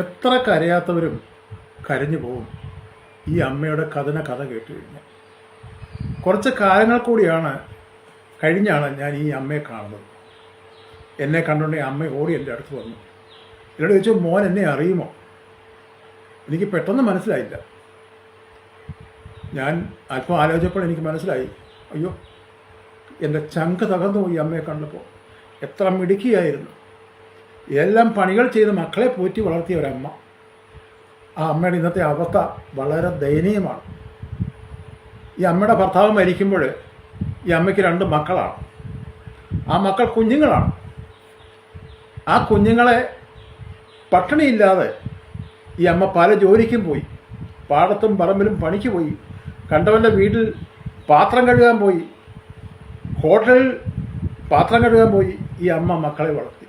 എത്ര കരയാത്തവരും കരഞ്ഞു പോകും ഈ അമ്മയുടെ കഥ കേട്ട് കഴിഞ്ഞാൽ. കുറച്ച് കാലങ്ങൾ കഴിഞ്ഞാണ് ഞാൻ ഈ അമ്മയെ കാണുന്നത്. എന്നെ കണ്ടുകൊണ്ടെങ്കിൽ അമ്മ ഓടി എൻ്റെ അടുത്ത് വന്നു. എന്നോട് ചോദിച്ചു, മോൻ എന്നെ അറിയുമോ? എനിക്ക് പെട്ടെന്ന് മനസ്സിലായില്ല. ഞാൻ അല്പം ആലോചിച്ചപ്പോൾ എനിക്ക് മനസ്സിലായി, അയ്യോ എൻ്റെ ചങ്ക് തകർന്നു പോയി അമ്മയെ കണ്ടപ്പോൾ. എത്ര മിടുക്കിയായിരുന്നു. എല്ലാം പണികൾ ചെയ്ത് മക്കളെ പോറ്റി വളർത്തിയ ഒരമ്മ. ആ അമ്മയുടെ ഇന്നത്തെ അവസ്ഥ വളരെ ദയനീയമാണ്. ഈ അമ്മയുടെ ഭർത്താവ് മരിക്കുമ്പോൾ ഈ അമ്മയ്ക്ക് 2 മക്കളാണ്. ആ മക്കൾ കുഞ്ഞുങ്ങളാണ്. ആ കുഞ്ഞുങ്ങളെ പട്ടിണിയില്ലാതെ ഈ അമ്മ പല ജോലിക്കും പോയി. പാടത്തും പറമ്പിലും പണിക്ക് പോയി. കണ്ടവൻ്റെ വീട്ടിൽ പാത്രം കഴുകാൻ പോയി. ഹോട്ടലിൽ പാത്രം കഴുകാൻ പോയി. ഈ അമ്മ മക്കളെ വളർത്തി.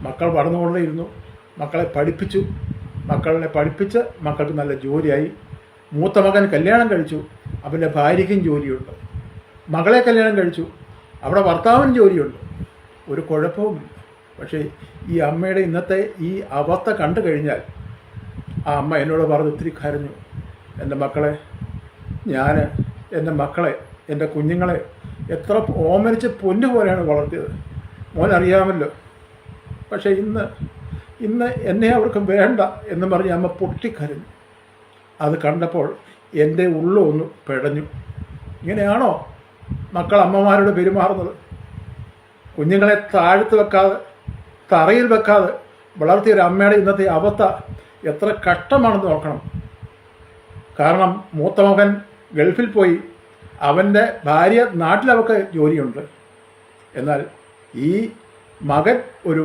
മക്കൾ വളർന്നുകൊണ്ടേയിരുന്നു. മക്കളെ പഠിപ്പിച്ചു. മക്കളെ പഠിപ്പിച്ച് മക്കൾക്ക് നല്ല ജോലിയായി. മൂത്ത മകൻ കല്യാണം കഴിച്ചു. അവൻ്റെ ഭാര്യയ്ക്കും ജോലിയുണ്ട്. മകളെ കല്യാണം കഴിച്ചു. അവിടെ ഭർത്താവിന് ജോലിയുണ്ട്. ഒരു കുഴപ്പവുമില്ല. പക്ഷേ ഈ അമ്മയുടെ ഇന്നത്തെ ഈ അവസ്ഥ കണ്ടു കഴിഞ്ഞാൽ ആ അമ്മ എന്നോട് പറഞ്ഞ് ഒത്തിരി കരഞ്ഞു. എൻ്റെ മക്കളെ, ഞാൻ എൻ്റെ മക്കളെ, എൻ്റെ കുഞ്ഞുങ്ങളെ എത്ര ഓമനിച്ച് പൊന്നു പോലെയാണ് വളർത്തിയത്. മോൻ അറിയാമല്ലോ. പക്ഷേ ഇന്ന് എന്നെ അവർക്ക് വേണ്ട എന്ന് പറഞ്ഞ് അമ്മ പൊട്ടിക്കരഞ്ഞു. അത് കണ്ടപ്പോൾ എൻ്റെ ഉള്ളൊന്ന് പിടഞ്ഞു. ഇങ്ങനെയാണോ മക്കൾ അമ്മമാരോട് പെരുമാറുന്നത്? കുഞ്ഞുങ്ങളെ താഴ്ത്ത് വെക്കാതെ, തറയിൽ വെക്കാതെ വളർത്തിയ ഒരു അമ്മയുടെ ഇന്നത്തെ അവസ്ഥ എത്ര കഷ്ടമാണെന്ന് നോക്കണം. കാരണം മൂത്ത മകൻ ഗൾഫിൽ പോയി. അവൻ്റെ ഭാര്യ നാട്ടിലവർക്ക് ജോലിയുണ്ട്. എന്നാൽ ഈ മകൻ ഒരു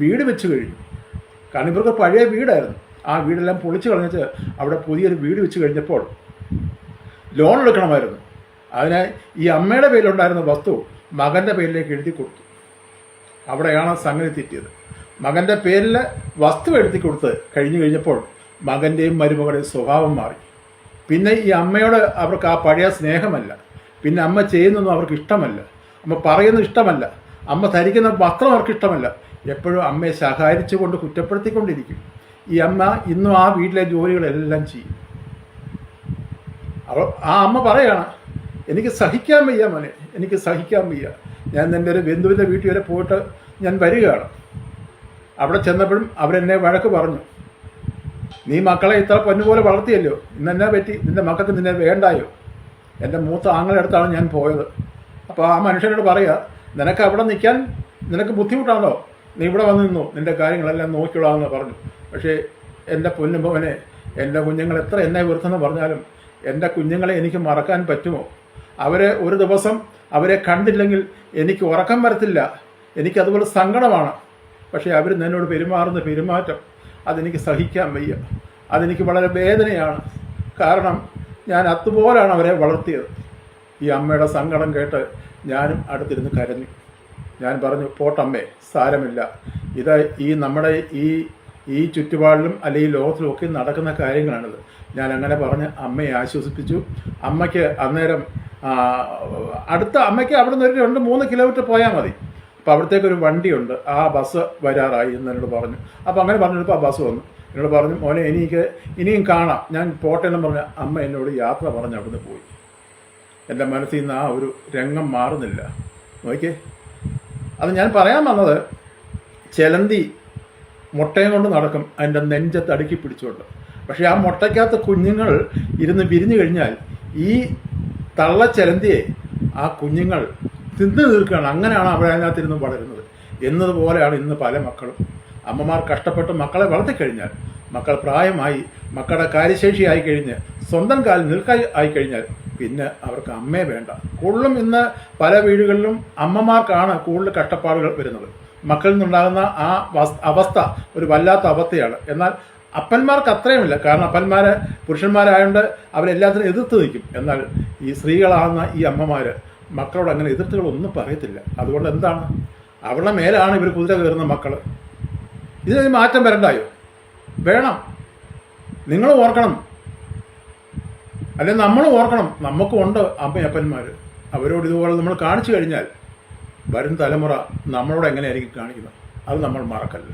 വീട് വെച്ച് കഴിഞ്ഞു. കാരണം ഇവർക്ക് പഴയ വീടായിരുന്നു. ആ വീടെല്ലാം പൊളിച്ച് കളഞ്ഞിട്ട് അവിടെ പുതിയൊരു വീട് വെച്ച് കഴിഞ്ഞപ്പോൾ ലോൺ എടുക്കണമായിരുന്നു. അതിന് ഈ അമ്മയുടെ പേരിലുണ്ടായിരുന്ന വസ്തു മകൻ്റെ പേരിലേക്ക് എഴുതി കൊടുത്തു. അവിടെയാണ് സംഗതി തെറ്റിയത്. മകൻ്റെ പേരിൽ വസ്തു എഴുതി കൊടുത്ത് കഴിഞ്ഞപ്പോൾ മകൻ്റെയും മരുമകളുടെയും സ്വഭാവം മാറി. പിന്നെ ഈ അമ്മയോട് അവർക്ക് ആ പഴയ സ്നേഹമല്ല. പിന്നെ അമ്മ ചെയ്യുന്നതൊന്നും അവർക്ക് ഇഷ്ടമല്ല. അമ്മ പറയുന്നത് ഇഷ്ടമല്ല. അമ്മ ധരിക്കുന്ന വസ്ത്രം അവർക്ക് ഇഷ്ടമല്ല. എപ്പോഴും അമ്മയെ ശകാരിച്ചുകൊണ്ട് കുറ്റപ്പെടുത്തിക്കൊണ്ടിരിക്കും. ഈ അമ്മ ഇന്നും ആ വീട്ടിലെ ജോലികളെല്ലാം ചെയ്യും. ആ അമ്മ പറയാണ്, എനിക്ക് സഹിക്കാൻ വയ്യ മോനെ, എനിക്ക് സഹിക്കാൻ വയ്യ. ഞാൻ എൻ്റെ ഒരു ബന്ധുവിൻ്റെ വീട്ടിൽ വരെ പോയിട്ട് ഞാൻ വരികയാണ്. അവിടെ ചെന്നപ്പോഴും അവരെന്നെ വഴക്ക് പറഞ്ഞു. നീ മക്കളെ ഇത്ര പൊന്നുപോലെ വളർത്തിയല്ലോ, ഇന്നെന്നാ പറ്റി? നിൻ്റെ മക്കൾക്ക് നിന്നെ വേണ്ടായോ? എൻ്റെ മൂത്ത ആങ്ങളുടെ അടുത്താണ് ഞാൻ പോയത്. അപ്പോൾ ആ മനുഷ്യനോട് പറയുക, നിനക്ക് അവിടെ നിൽക്കാൻ നിനക്ക് ബുദ്ധിമുട്ടാണോ? നീ ഇവിടെ വന്ന് നിന്നു, നിൻ്റെ കാര്യങ്ങളെല്ലാം നോക്കിക്കൊള്ളാമെന്ന് പറഞ്ഞു. പക്ഷേ എൻ്റെ പൊന്നുമോനെ, എൻ്റെ കുഞ്ഞുങ്ങൾ എത്ര എന്നെ വെറുത്തെന്ന് പറഞ്ഞാലും എൻ്റെ കുഞ്ഞുങ്ങളെ എനിക്ക് മറക്കാൻ പറ്റുമോ? ഒരു ദിവസം അവരെ കണ്ടില്ലെങ്കിൽ എനിക്ക് ഉറക്കം വരത്തില്ല. എനിക്കതുപോലെ സങ്കടമാണ്. പക്ഷേ അവർ എന്നോട് പെരുമാറുന്ന പെരുമാറ്റം അതെനിക്ക് സഹിക്കാൻ വയ്യ. അതെനിക്ക് വളരെ വേദനയാണ്. കാരണം ഞാൻ അതുപോലാണ് അവരെ വളർത്തിയത്. ഈ അമ്മയുടെ സങ്കടം കേട്ട് ഞാനും അടുത്തിരുന്ന് കരഞ്ഞു. ഞാൻ പറഞ്ഞു, പോട്ടമ്മേ, സാരമില്ല. ഇത് നമ്മുടെ ഈ ചുറ്റുപാടിലും അല്ലെങ്കിൽ ലോകത്തിലും ഒക്കെ നടക്കുന്ന കാര്യങ്ങളാണിത്. ഞാൻ അങ്ങനെ പറഞ്ഞ് അമ്മയെ ആശ്വസിപ്പിച്ചു. അമ്മയ്ക്ക് അന്നേരം അമ്മയ്ക്ക് അവിടെ നിന്ന് ഒരു 2-3 കിലോമീറ്റർ പോയാൽ മതി. അപ്പോൾ അവിടത്തേക്കൊരു വണ്ടിയുണ്ട്, ആ ബസ് വരാറായി എന്ന് എന്നോട് പറഞ്ഞു. അപ്പോൾ അങ്ങനെ പറഞ്ഞപ്പോൾ ആ ബസ് വന്നു. എന്നോട് പറഞ്ഞു, മോനെ ഇനിയും കാണാം, ഞാൻ പോട്ടെ എന്ന് പറഞ്ഞ അമ്മ എന്നോട് യാത്ര പറഞ്ഞ് അവിടുന്ന് പോയി. എൻ്റെ മനസ്സിൽ നിന്ന് ആ ഒരു രംഗം മാറുന്നില്ല. നോക്കിയേ, അത് ഞാൻ പറയാൻ വന്നത്, ചിലന്തി മുട്ടയും കൊണ്ട് നടക്കും അതിൻ്റെ നെഞ്ചത്ത് അടുക്കി പിടിച്ചുകൊണ്ട്. പക്ഷേ ആ മുട്ടയ്ക്കകത്ത് കുഞ്ഞുങ്ങൾ ഇരുന്ന് വിരിഞ്ഞു കഴിഞ്ഞാൽ ഈ തള്ളച്ചിലന്തിയെ ആ കുഞ്ഞുങ്ങൾ തിന്നു തീർക്കുകയാണ്. അങ്ങനെയാണ് അതിനകത്തിരുന്ന് വളരുന്നത്. എന്നതുപോലെയാണ് ഇന്ന് പല മക്കളും. അമ്മമാർ കഷ്ടപ്പെട്ട് മക്കളെ വളർത്തിക്കഴിഞ്ഞാൽ, മക്കൾ പ്രായമായി, മക്കളുടെ കാര്യശേഷി ആയിക്കഴിഞ്ഞ് സ്വന്തം കാലിൽ നിൽക്കാൻ ആയിക്കഴിഞ്ഞാൽ പിന്നെ അവർക്ക് അമ്മയെ വേണ്ട. കൂടുതലും ഇന്ന് പല വീടുകളിലും അമ്മമാർക്കാണ് കൂടുതൽ കഷ്ടപ്പാടുകൾ വരുന്നത്. മക്കളിൽ നിന്നുണ്ടാകുന്ന ആ അവസ്ഥ ഒരു വല്ലാത്ത അവസ്ഥയാണ്. എന്നാൽ അപ്പന്മാർക്ക് അത്രയുമില്ല. കാരണം പുരുഷന്മാരായതുകൊണ്ട് അവരെല്ലാത്തിനും എതിർത്ത് നിൽക്കും. എന്നാൽ ഈ സ്ത്രീകളാകുന്ന ഈ അമ്മമാർ മക്കളോട് അങ്ങനെ എതിർത്തുകളൊന്നും പറയത്തില്ല. അതുകൊണ്ട് എന്താണ്, അവരുടെ മേലാണ് ഇവർ കുതിര കയറുന്ന മക്കൾ. ഇതിന് മാറ്റം വരണ്ടായോ? വേണം. നിങ്ങൾ ഓർക്കണം, അല്ലെങ്കിൽ നമ്മൾ ഓർക്കണം, നമുക്കും ഉണ്ട് അമ്മയപ്പന്മാർ. അവരോട് ഇതുപോലെ നമ്മൾ കാണിച്ചു കഴിഞ്ഞാൽ വരും തലമുറ നമ്മളോട് എങ്ങനെയായിരിക്കും കാണിക്കുന്നത്, അത് നമ്മൾ മറക്കല്ല.